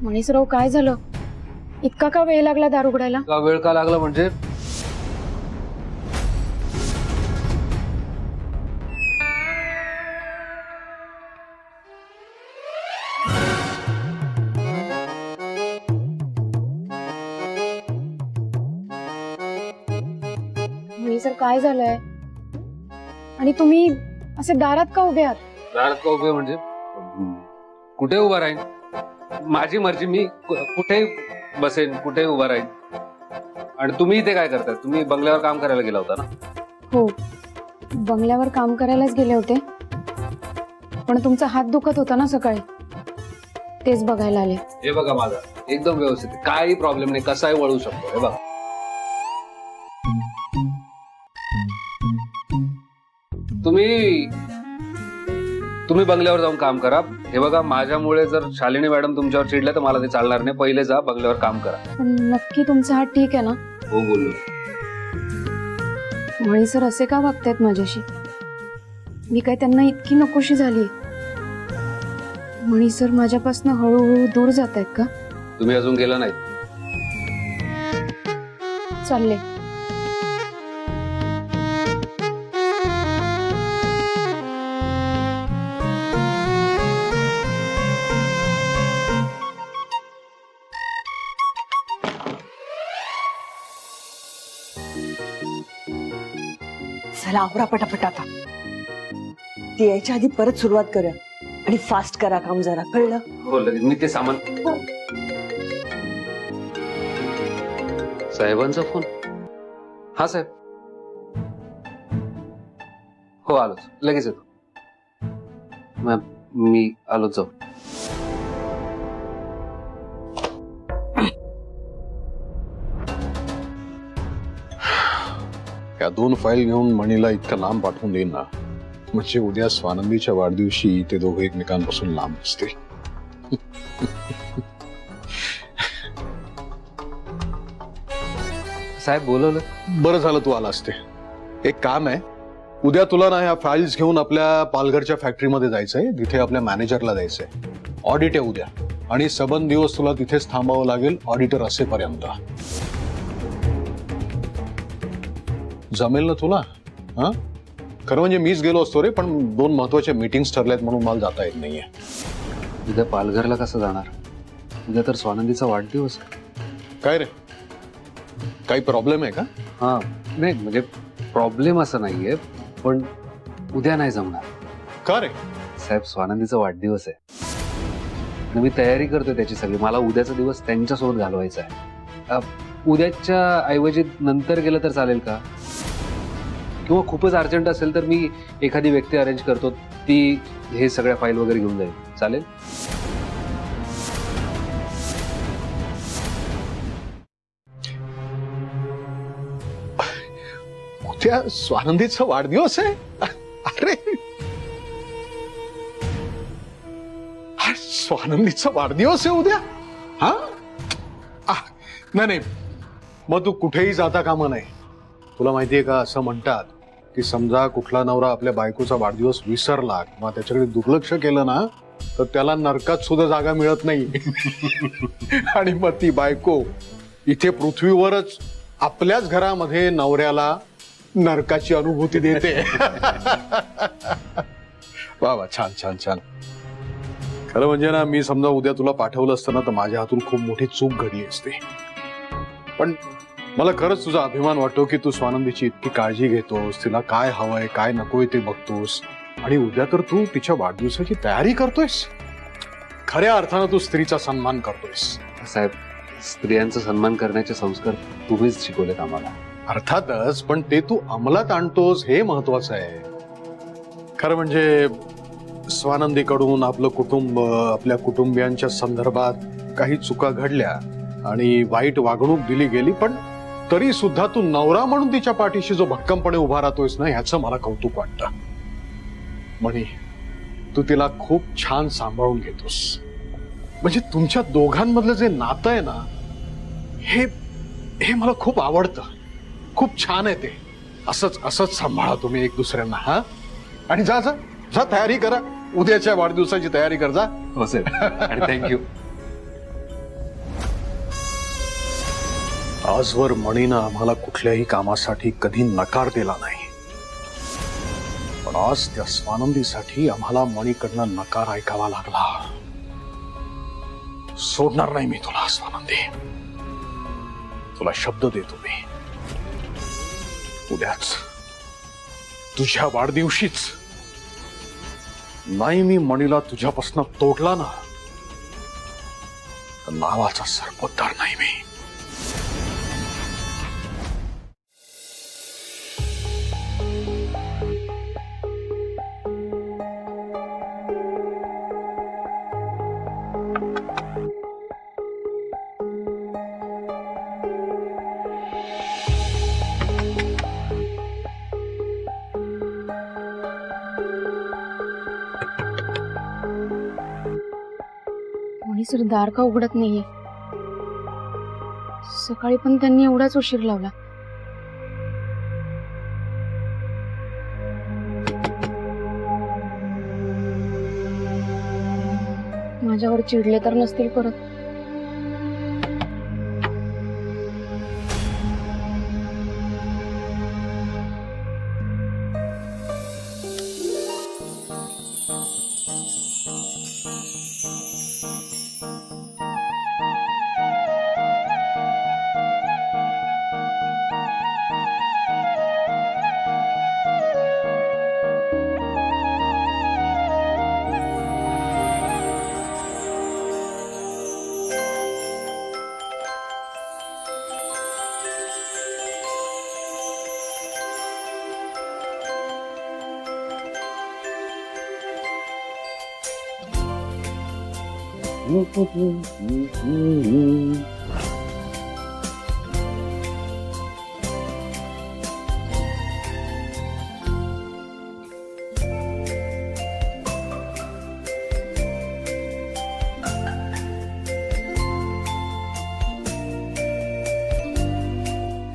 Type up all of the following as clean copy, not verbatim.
मणीसराव काय झालं? इतका का वेळ लागला दार उघडायला? का वेळ का लागला म्हणजे? मणीसर काय झालंय? आणि तुम्ही असे दारात का उभे आहात? दारात का उभे म्हणजे? कुठे उभा राहीन? माझी मर्जी, मी कुठे बसेन, कुठे उभा राहीन. आणि तुम्ही इथे काय करताय? तुम्ही बंगल्यावर काम करायला गेला होता ना? हो, बंगल्यावर काम करायलाच गेले होते, पण तुमचा हात दुखत होता ना सकाळी, तेच बघायला आले. हे बघा, माझा एकदम व्यवस्थित, काही प्रॉब्लेम नाही, कसाही वळू शकतो. हे बघा, तुम्ही बंगल्यावर जाऊन काम करा. हे बघा, माझ्यामुळे जर शालिनी मॅडम तुमच्यावर चिडल्या तर मला ते चालणार नाही. पहिले जा बंगल्यावर काम करा. पण नक्की तुमचा हात ठीक आहे ना? हो, बोललो. मणीसर असे का वागतायत माझ्याशी? मी काय त्यांना इतकी नकोशी झाली? मणीसर माझ्यापासून हळूहळू दूर जात आहेत का? तुम्ही अजून गेला नाही? चालले. चला आवरा पटापट आता. ती यायच्या आधी परत सुरुवात करा आणि फास्ट करा काम जरा, कळलं? हो, लगेच. मी ते सामान. साहेबांचा फोन? हा साहेब. हो, आलोच, लगेच येतो. मॅम, मी आलोच, जाऊ. या 2 फाईल घेऊन मणीला इतकं लांब पाठवून देईन ना, म्हणजे उद्या स्वानंदीच्या वाढदिवशी ते दोघे एकमेकांपासून लांब असतील. साहेब बोलवलं? बरं झालं तू आला असते. एक काम आहे, उद्या तुला ना ह्या फाईल्स घेऊन आपल्या पालघरच्या फॅक्टरीमध्ये जायचंय. तिथे आपल्या मॅनेजरला जायचंय. ऑडिट आहे उद्या आणि सबंध दिवस तुला तिथेच थांबावं लागेल ऑडिटर असेपर्यंत. जमेल ना तुला? हा, खरं म्हणजे मीच गेलो असतो रे, पण 2 महत्वाच्या मीटिंग्स ठरल्यात म्हणून मला जाता येत नाहीये. उद्या पालघरला कसं जाणार? उद्या तर स्वानंदीचा वाढदिवस आहे. काय रे, काही प्रॉब्लेम आहे का? हा, नाही म्हणजे प्रॉब्लेम असं नाहीये, पण उद्या नाही जमणार. का रे? साहेब, स्वानंदीचा वाढदिवस आहे आणि मी तयारी करतोय त्याची सगळी. मला उद्याचा दिवस त्यांच्यासोबत घालवायचा आहे. उद्याच्या ऐवजी नंतर गेलं तर चालेल का? किंवा खूपच अर्जंट असेल तर मी एखादी व्यक्ती अरेंज करतो, ती हे सगळ्या फाईल वगैरे घेऊन जाईल. चालेल? उद्या स्वानंदीचा वाढदिवस आहे? अरे, स्वानंदीचा वाढदिवस आहे उद्या? हा, नाही, मग तू कुठेही जाता कामा नाही. तुला माहितीये का, असं म्हणतात की समजा कुठला नवरा आपल्या बायकोचा वाढदिवस विसरला किंवा त्याच्याकडे दुर्लक्ष केलं ना, तर त्याला नरकात सुद्धा जागा मिळत नाही. आणि मग ती बायको इथे पृथ्वीवरच आपल्याच घरामध्ये नवऱ्याला नरकाची अनुभूती देते. वा वा, छान छान छान. खरं म्हणजे ना, मी समजा उद्या तुला पाठवलं असतं ना, तर माझ्या हातून खूप मोठी चूक घडली असते. पण मला खरंच तुझा अभिमान वाटतो की तू स्वानंदीची इतकी काळजी घेतोस, तिला काय हवंय काय नकोय ते बघतोस, आणि उद्या तर तू तिच्या वाढदिवसाची तयारी करतोयस. खऱ्या अर्थानं तू स्त्रीचा सन्मान करतोयस. साहेब, स्त्रियांचा सन्मान करण्याचे संस्कार तुम्हीच शिकवलेत आम्हाला. अर्थातच, पण ते तू अंमलात आणतोस हे महत्वाचं आहे. खरं म्हणजे स्वानंदीकडून आपलं कुटुंब, आपल्या कुटुंबियांच्या संदर्भात काही चुका घडल्या आणि वाईट वागणूक दिली गेली, पण तरी सुद्धा तू नवरा म्हणून तिच्या पाठीशी जो भक्कमपणे उभा राहतोयस ना, ह्याचं मला कौतुक वाटतं. म्हणी तू तिला खूप छान सांभाळून घेतोस. म्हणजे तुमच्या दोघांमधलं जे नातं आहे ना, हे मला खूप आवडतं. खूप छान आहे ते. असंच सांभाळा तुम्ही एक दुसऱ्यांना. हा, आणि जा जा जा, तयारी करा, उद्याच्या वाढदिवसाची तयारी कर जा. हो साहेब, आणि थँक्यू. आजवर मणीनं आम्हाला कुठल्याही कामासाठी कधी नकार दिला नाही, पण आज त्या स्वानंदीसाठी आम्हाला मणीकडनं नकार ऐकावा लागला. सोडणार नाही मी तुला स्वानंदी. तुला शब्द देतो मी, उद्याच तुझ्या वाढदिवशीच नाही मी मणीला तुझ्यापासून तोडला ना, तर नावाचा सरपोतदार नाही मी. मणी सर दार का उघडत नाहीये? सकाळी पण त्यांनी एवढाच उशीर लावला. माझ्यावर चिडले तर नसतील परत.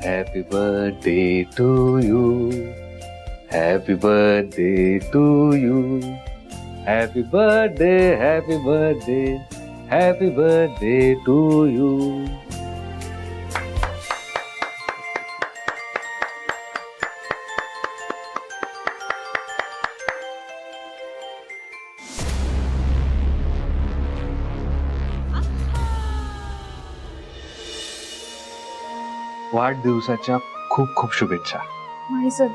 Happy birthday to you. Happy birthday to you. Happy birthday, happy birthday, happy birthday to you. वाढदिवसाच्या खूप खूप शुभेच्छा. मणी सर,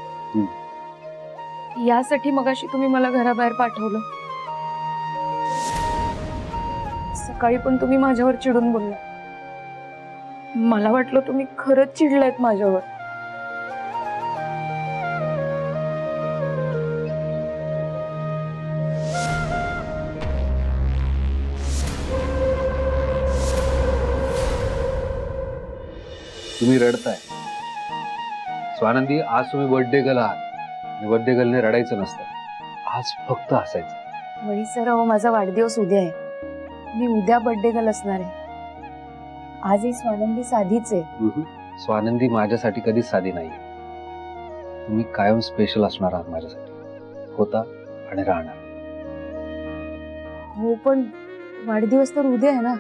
यासाठी मगाशी तुम्ही मला घराबाहेर पाठवलं. सकाळी पण तुम्ही माझ्यावर चिडून बोलला. मला वाटलं तुम्ही खरंच चिडलायत माझ्यावर. तुम्ही रडताय. स्वानंदी, आज तुम्ही बर्थडे गर्ल आहात. बर्थडे गर्लने रडायचं नसतं, आज फक्त हसायचं. मणी सर, अहो माझा वाढदिवस उद्या आहे. मी उद्या बर्थडे गर्ल असणार आहे. आज ही स्वानंदी साधीच आहे. स्वानंदी माझ्यासाठी कधीच साधी नाही. तुम्ही कायम स्पेशल असणार आहात माझ्यासाठी. होता आणि राहणार. हो, पण वाढदिवस तर उद्या आहे ना.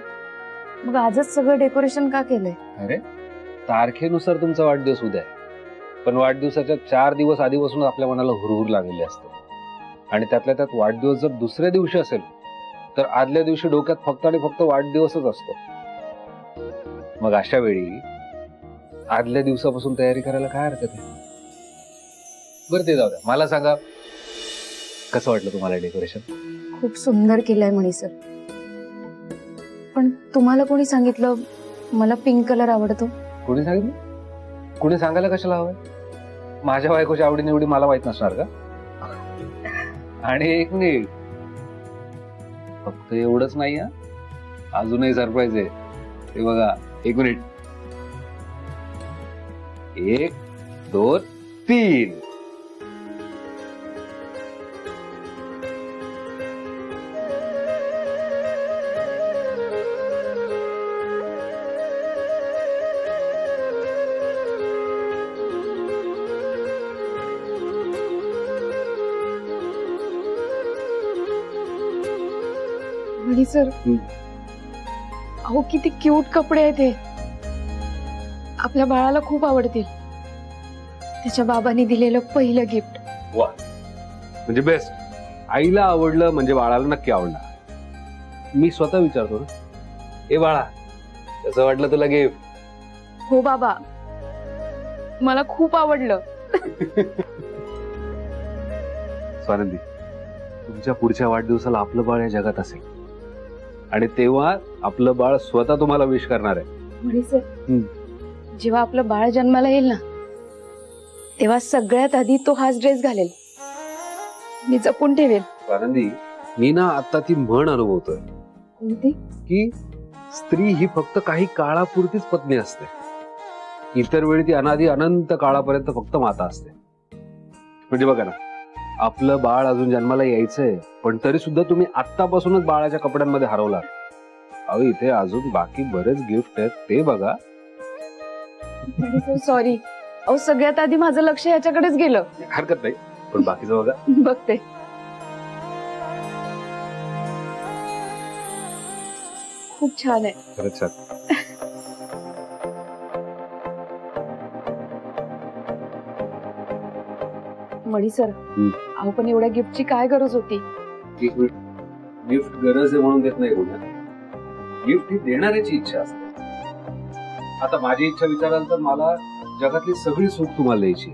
मग आजच सगळं डेकोरेशन का केलंय? अरे, तारखेनुसार तुमचा वाढदिवस उद्या आहे, पण वाढदिवसाच्या 4 दिवस आधीपासून आपल्या मनाला हुरहुर लागलेली असते. आणि त्यातल्या त्यात वाढदिवस जर दुसऱ्या दिवशी असेल तर आदल्या दिवशी डोक्यात फक्त आणि फक्त वाढदिवसच असतो. मग अशा वेळी आदल्या दिवसापासून तयारी करायला काय हरकत आहे? बरं, ते जाऊ द्या. मला सांगा, कसं वाटलं तुम्हाला डेकोरेशन? खूप सुंदर केलंय मणी सर. पण तुम्हाला कोणी सांगितलं मला पिंक कलर आवडतो? कोणी सांगितलं? कोणी सांगायला कशाला हवंय? माझ्या बायकोच्या आवडीनिवडी मला माहित नसणार का? आणि एक मिनिट, फक्त एवढंच नाही हा, अजूनही सरप्राईज आहे. ते बघा, एक मिनिट. 1, 2, 3. मणी सर, अहो किती क्यूट कपडे आहेत हे. आपल्या बाळाला खूप आवडतील. त्याच्या बाबांनी दिलेलं पहिलं गिफ्ट. वा, म्हणजे बेस्ट. आईला आवडलं म्हणजे बाळाला नक्की आवडणार. मी स्वतः विचारतो ना, ए बाळा, कसं वाटलं तुला गिफ्ट? हो बाबा, मला खूप आवडलं. स्वानंदी, तुमच्या पुढच्या वाढदिवसाला आपलं बाळ या जगात असेल आणि तेव्हा आपलं बाळ स्वतः तुम्हाला विश करणार आहे. म्हणे सर, जेव्हा आपलं बाळ जन्माला येईल ना, तेव्हा सगळ्यात आधी तो हाच ड्रेस घालेल. मी जपून ठेवेल. स्वानंदी, मी ना आता ती म्हण अनुभवतोय कोणती? की स्त्री ही फक्त काही काळापुरतीच पत्नी असते, इतर वेळी ती अनादी अनंत काळापर्यंत फक्त माता असते. म्हणजे बघा ना, आपलं बाळ अजून जन्माला यायचंय, पण तरी सुद्धा तुम्ही आत्तापासूनच बाळाच्या कपड्यांमध्ये हरवलात. अहो, इथे अजून बाकी बरेच गिफ्ट आहेत, ते बघा. सर सॉरी, अहो सगळ्यात आधी माझं लक्ष याच्याकडेच गेलं. हरकत नाही, पण बाकीचं बघा. बघते. खूप छान आहे. खरंच छान. मणी सर, अहो पण एवढ्या गिफ्टची काय गरज होती? गिफ्ट गरज आहे म्हणून देत नाही कोणी. गिफ्ट ही देणाऱ्याची इच्छा असते. आता माझी इच्छा विचाराल तर मला जगातली सगळी सुख तुम्हाला द्यायची,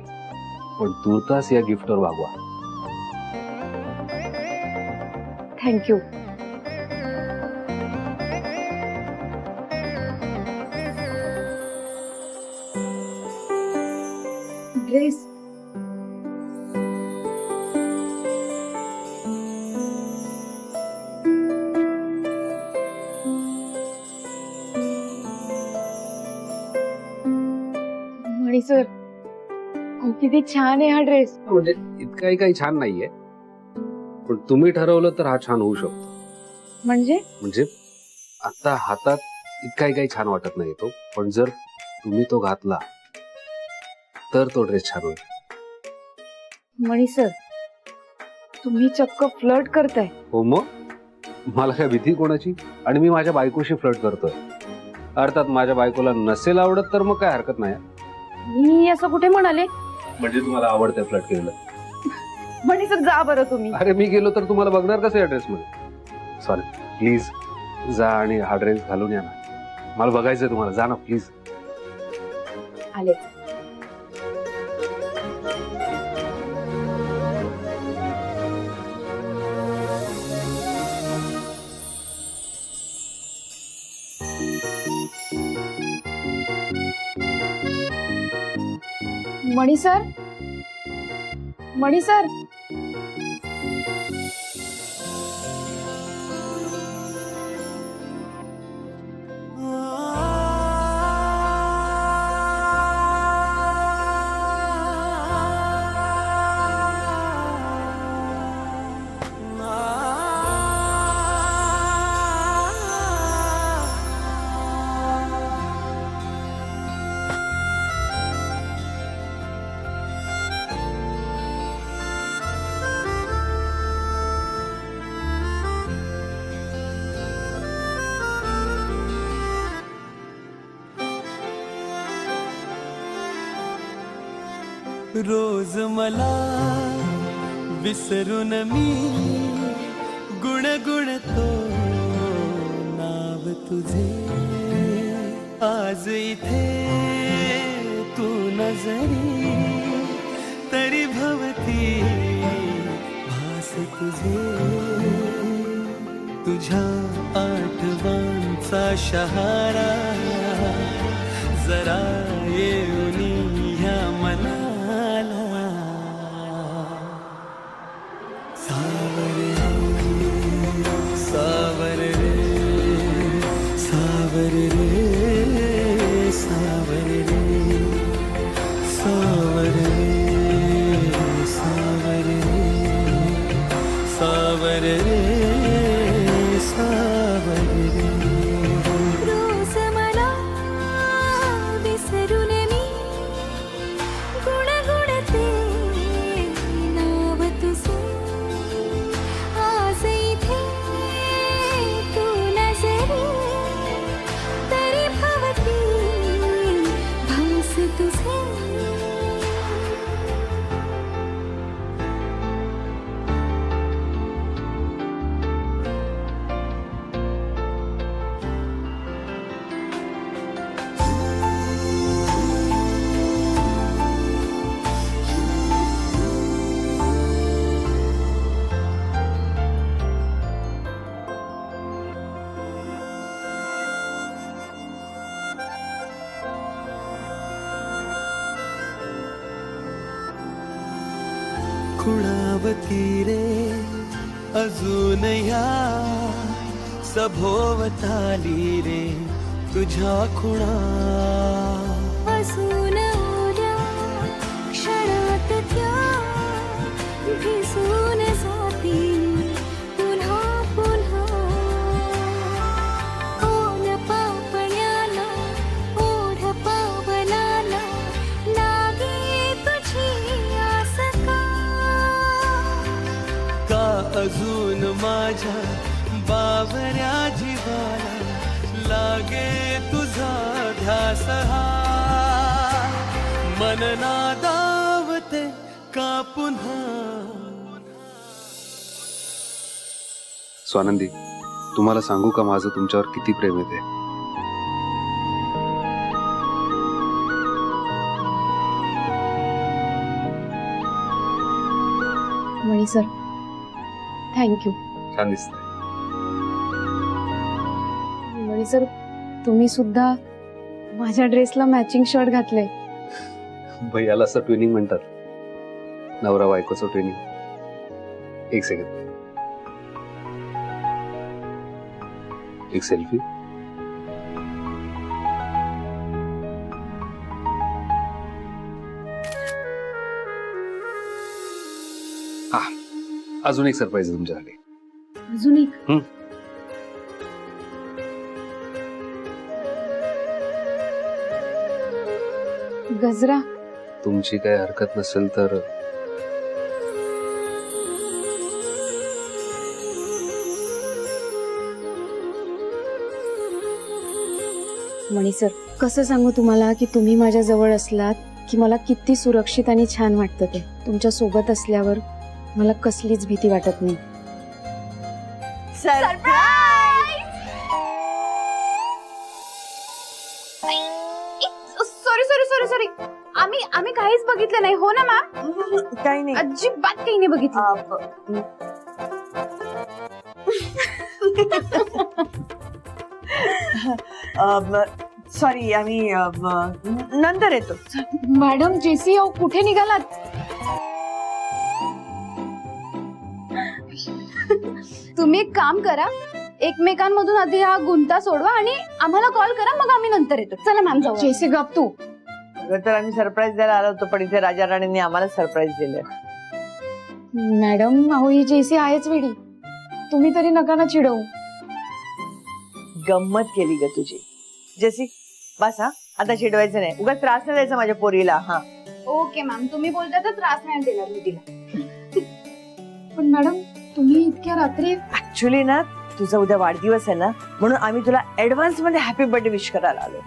पण तूर्तास या गिफ्टवर भागवा. थँक्यू. ड्रेस. मणी सर, अहो किती छान आहे हा ड्रेस. म्हणजे इतकाही काही छान नाहीये, पण तुम्ही ठरवलं तर हा छान होऊ शकतो. म्हणजे आता हातात इतकाही काही छान वाटत नाही तो, पण जर तुम्ही तो घातला तर तो ड्रेस छान होईल. मणी सर, तुम्ही चक्क फ्लर्ट करताय. हो, मग मला काय भीती कोणाची? आणि मी माझ्या बायकोशी फ्लर्ट करतोय. अर्थात माझ्या बायकोला नसेल आवडत तर मग काय हरकत नाही. मी असं कुठे म्हणाले? म्हणजे तुम्हाला आवडतंय फ्लर्ट केलं? मणी सर, जा बरं तुम्ही. अरे, मी गेलो तर तुम्हाला बघणार कसं या ड्रेस मध्ये? सॉरी, प्लीज जा आणि हा ड्रेस घालून या ना. मला बघायचंय तुम्हाला. जा ना प्लीज. आले. मणी सर, मणी सर. रोज मला विसरून मी गुणगुणतो नाव तुझे. आज इथे तू नजरी तरी भवती भास तुझे. तुझ्या आठवांचा शहारा जरा येऊन ह्या मनाला. सावर रे, सावर रे, सावर रे, सावर रे, सावर रे, सावर रे, सावर रे. रोज मला विसर खुणावती रे अजून या सभोवताली रे तुझ्या खुणा असून उद्या क्षणात त्या भिसून जातील पुन्हा पुन्हा ओन पापण्याला ओढ पावलाला लागे तुझी आस का अजून माझ्या बावऱ्या जीवाला लागे तुझा ध्यास हा मन नादावते का पुन्हा स्वानंदी, तुम्हाला सांगू का माझं तुमच्यावर किती प्रेम येते? मणी सर, थँक्यू. छान दिसतंय. मणी सर, तुम्ही सुद्धा माझ्या ड्रेसला मॅचिंग शर्ट घातलंय. भैयाला असं ट्विनिंग म्हणतात, नवरा बायकोचं ट्विनिंग. एक सेकंड, एक सेल्फी. अजून एक सरप्राईज आहे तुमच्यासाठी. अजून एक? गजरा? तुमची काही हरकत नसेल तर मणी सर, कसं सांगू तुम्हाला की तुम्ही माझ्या जवळ असलात की मला किती सुरक्षित आणि छान वाटतं. ते तुमच्या सोबत असल्यावर मला कसलीच भीती वाटत नाही. सॉरी आम्ही काहीच बघितलं नाही. हो ना मॅम? काही नाही. अजिबात काही नाही बघितलं. सॉरी, आम्ही नंतर येतो. मॅडम, जेसी, अहो कुठे निघालात? तुम्ही एक काम करा, एकमेकांमधून आधी हा गुंता सोडवा आणि आम्हाला कॉल करा, मग आम्ही नंतर येतो. चला मॅम जाऊ. जेसी, गप तू. तर आम्ही सरप्राईज द्यायला आलो होतो, पण इथे राजा राणींनी आम्हाला सरप्राईज दिले. मॅडम, अहो ही जेसी आहेच वेडी. तुम्ही तरी नका ना चिडवू. गंमत केली ग तुझी. जेसी, बस हा, आता चिडवायचं नाही. उगाच त्रास नाही द्यायचा माझ्या पोरीला. हा, ओके मॅम, तुम्ही बोलता तर त्रास नाही देणार मी तिला. पण मॅडम, तुम्ही इतक्या रात्री? ऍक्च्युली ना, तुझा उद्या वाढदिवस आहे ना, म्हणून आम्ही तुला ऍडव्हान्स मध्ये हॅपी बर्थडे विश करायला आलो.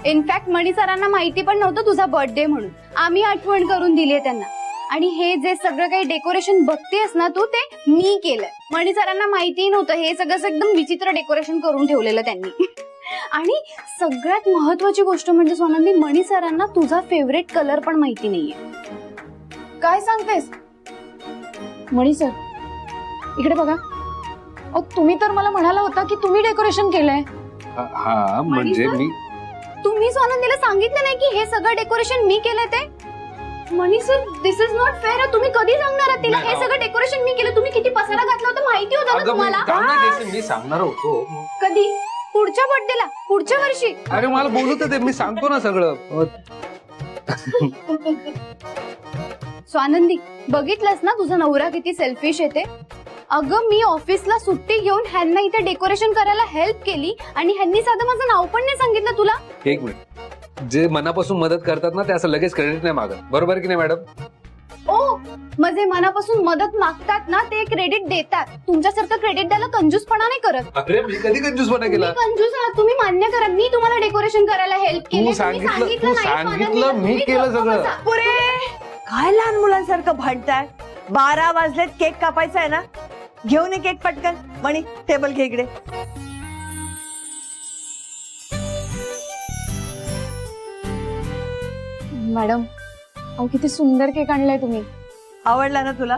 इनफॅक्ट मणी सरांना माहिती पण नव्हतं तुझा बर्थडे म्हणून. आम्ही आठवण करून दिली आहे त्यांना. आणि हे जे सगळं काही डेकोरेशन बघतेस ना तू, ते मी केलंय. मणी सरांना माहिती नव्हतं. हे सगळं एकदम विचित्र डेकोरेशन करून ठेवलेलं त्यांनी. आणि सगळ्यात महत्वाची गोष्ट म्हणजे स्वानंदी, मणी सरांना तुझा फेवरेट कलर पण माहिती नाहीये. काय सांगतेस? मणी सर, इकडे बघा. अहो, तुम्ही तर मला म्हणाला होता की तुम्ही डेकोरेशन केलंय. हा म्हणजे मी तुम्ही स्वानंदीला सांगितलं नाही की हे सगळं डेकोरेशन मी केलंय ते? मनी sir, this is not fair. तुम्ही कधी सांगणार आहात तिला हे सगळं डेकोरेशन मी केलं? तुम्ही किती पसारा घातला होता माहिती होतं ना तुम्हाला? मी सांगणार होतो. कधी? पुढच्या बर्थडेला? पुढच्या वर्षी? अरे मला बोलू तर दे, मी सांगतो ना सगळं. स्वानंदी, बघितलंस ना तुझा नवरा किती सेल्फिश येते. अगं, मी ऑफिसला सुट्टी घेऊन ह्यांना इथे डेकोरेशन करायला हेल्प केली आणि ह्यांनी साधं माझं नाव पण नाही सांगितलं तुला. एक मिनिट, जे मनापासून मदत करतात ना ते असं लगेच क्रेडिट नाही मागत, बरोबर की नाही मॅडम? ओ, म्हणजे मनापासून मदत मागतात ना ते क्रेडिट देतात. तुमच्यासारखं क्रेडिट द्यायला कंजूसपणा नाही करत. अरे मी कधी कंजूसपणा केला? तुम्ही कंजूस आहात, तुम्ही मान्य करा. मी तुम्हाला डेकोरेशन करायला हेल्प केली. तू सांगितलं मी केलं सगळं. पुरे काय लहान मुलांसारखं भांडताय? 12 वाजलेत, केक कापायचा आहे ना. घेऊन ये केक पटकन. मणी, टेबल घे इकडे. मॅडम, अहो किती सुंदर केक आणलाय तुम्ही. आवडला ना तुला?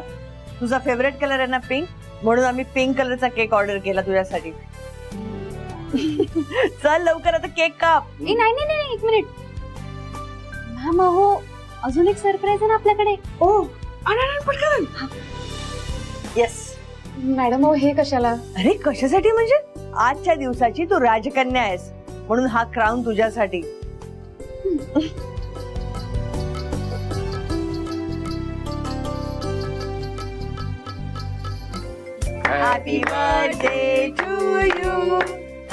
तुझा फेवरेट कलर आहे ना पिंक, म्हणून आम्ही पिंक कलरचा केक ऑर्डर केला तुझ्यासाठी. चल लवकर आता केक काप. नाही, एक मिनिट मॅम. अहो, अजून एक सरप्राईज आहे ना आपल्याकडे. ओ, पटकन येस. मॅडम हे कशाला? अरे कशासाठी म्हणजे आजच्या दिवसाची तू राजकन्या आहेस म्हणून हा क्राऊन तुझ्यासाठी. Happy birthday to you.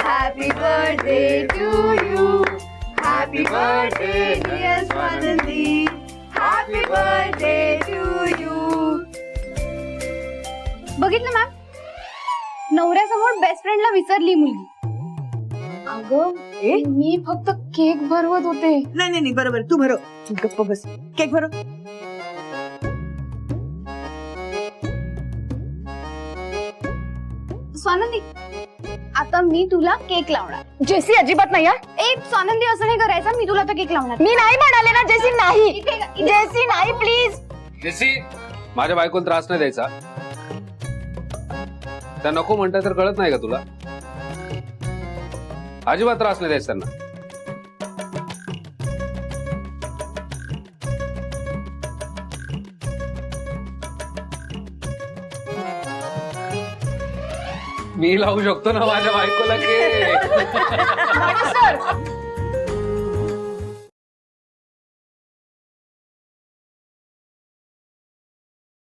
Happy birthday to you. Happy birthday dear Swanandi. Happy birthday to you. बघितलं मॅम, नवऱ्यासमोर बेस्ट फ्रेंडला विसरली मुलगी. अगं ए? मी फक्त केक भरवत होते. नाही नाही बरोबर, तू भरो. गप्प बस. केक भरो. स्वानंदी, आता मी तुला केक लावणार. जेसी अजिबात नाही हा. ए स्वानंदी, असं नाही करायचं. मी तुला तो केक लावणार. मी नाही म्हणाले ना जेसी, नाही. इथे- इथे- जेसी नाही प्लीज. जेसी, माझ्या बायकोला त्रास नाही द्यायचा. त्या नको म्हणताय तर कळत नाही का तुला? अजिबात त्रास नाही द्यायचा त्यांना. मी लावू शकतो ना माझ्या बायकोला केक. सर